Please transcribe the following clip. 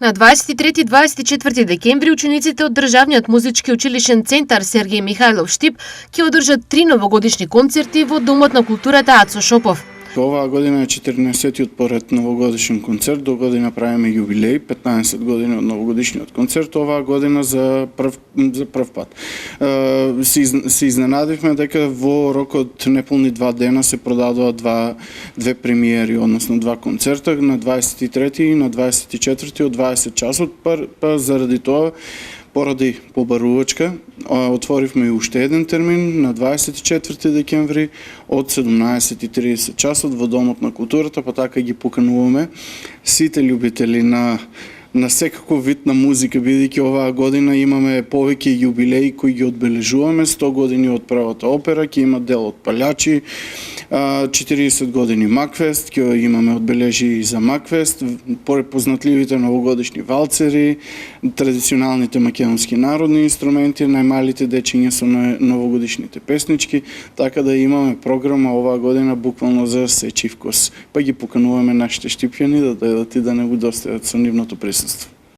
На 23 и 24 декември учениците од Државниот музички училишен центар Сергеј Михајлов Штип ќе одржат 3 новогодишни концерти во Домот на културата Ацо Шопов. Оваа година е 14-тиот поред новогодишен концерт, до година правиме јубилеј, 15 години од новогодишниот концерт, оваа година за прв пат. Се изненадивме дека во рокот неполни 2 дена се продадоа две премиери, односно 2 концерта, на 23 и на 24 од 20 часот, па заради тоа поради побарувачка, отворивме и уште еден термин на 24 декември од 17:30 часот во Домот на културата, па така ги покануваме сите љубители на секаков вид на музика, бидејќи оваа година имаме повеќе јубилеи кои ги одбележуваме, 100 години од првата опера, ќе има дел од Палјачи, 40 години Макфест, ќе имаме одбележи и за Макфест, познатливите новогодишни валцери, традиционалните македонски народни инструменти, најмалите дечиња со новогодишните песнички, така да имаме програма оваа година буквално за сечив вкус. Па ги покануваме нашите штипјани да дојдат и да не го достајат со нивното присуство.